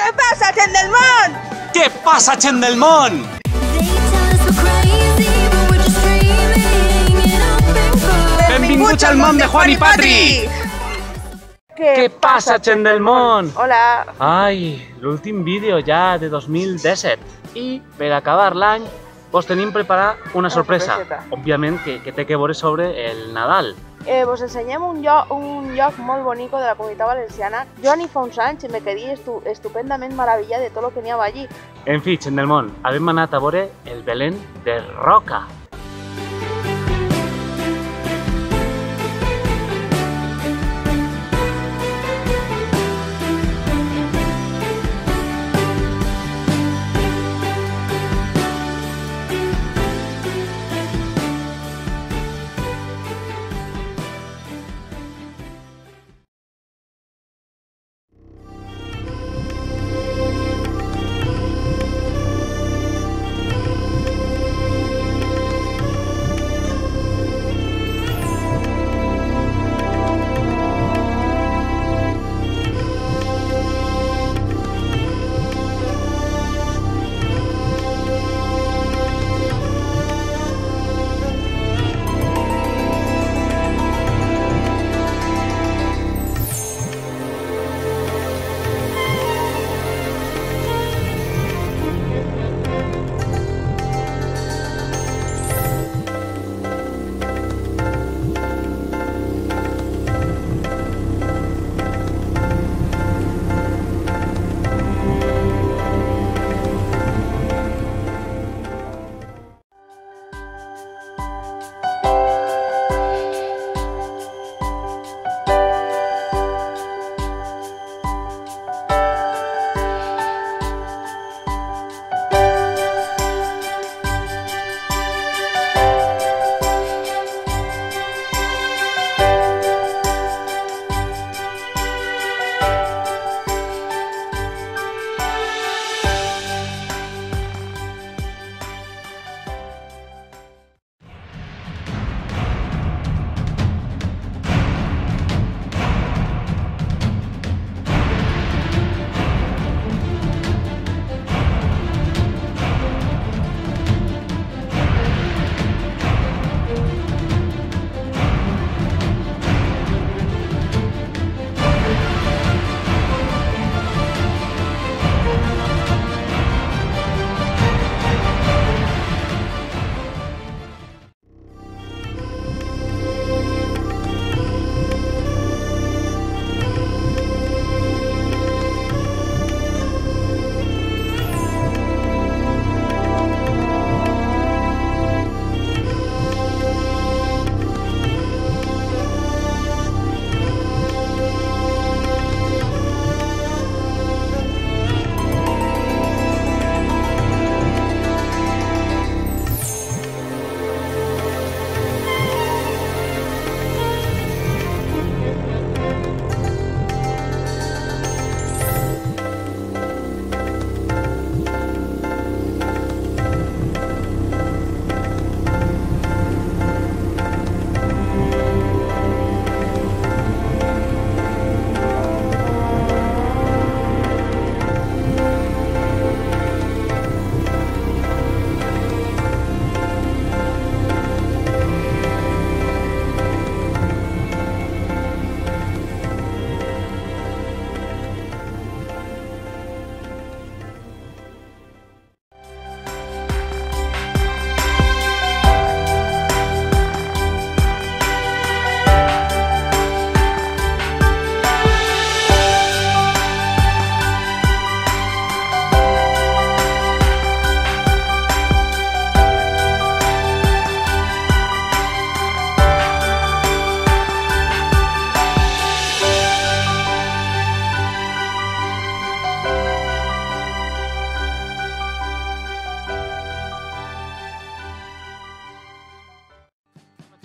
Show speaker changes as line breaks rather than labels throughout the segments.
Què passa, gent del món?
Què passa, gent del món? Benvinguts al món de Juan i Patri! Què passa, gent del món?
Hola.
Ai, l'últim vídeo ja de 2017. I per acabar l'any vos tenim preparat una sorpresa. Òbviament que té que veure sobre el Nadal.
Vos ensenyem un lloc molt bonic de la Comunitat Valenciana. Jo ni fa uns anys me quedé estupendament meravellat de tot el que n'hi havia allí.
En fi, gent del món, hem anat a veure el Belén de Roca.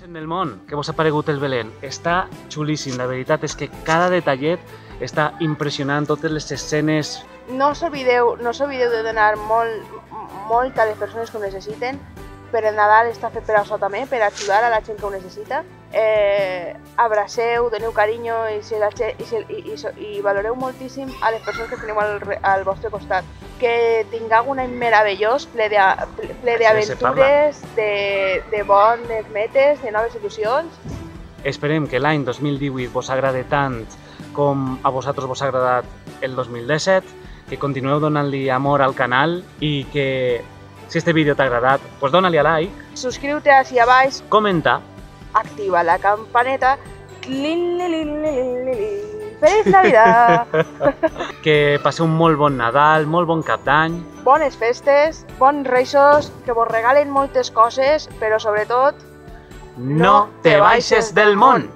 Del món, què vos ha paregut el Belén? Està xulíssim, la veritat és que cada detallet està impressionant, totes les escenes.
No us oblideu de donar molt a les persones que ho necessiten. Per el Nadal està fet per això també, per ajudar a la gent que ho necessita. abraceu, doneu carinyo i valoreu moltíssim a les persones que teniu al vostre costat. Que tingueu un any meravellós, ple d'aventures, de bones metes, de noves il·lusions.
Esperem que l'any 2018 vos agrade tant com a vosaltres vos ha agradat el 2017, que continueu donant-li amor al canal i que si este vídeo t'ha agradat, pues dona-li a like.
Suscriu-te ací a baix.
Comenta.
Activa la campaneta. ¡Feliz Navidad!
Que passeu un molt bon Nadal, molt bon cap d'any.
Bones festes, bons Reixos, que vos regalen moltes coses, però sobretot...
No te baixes del món!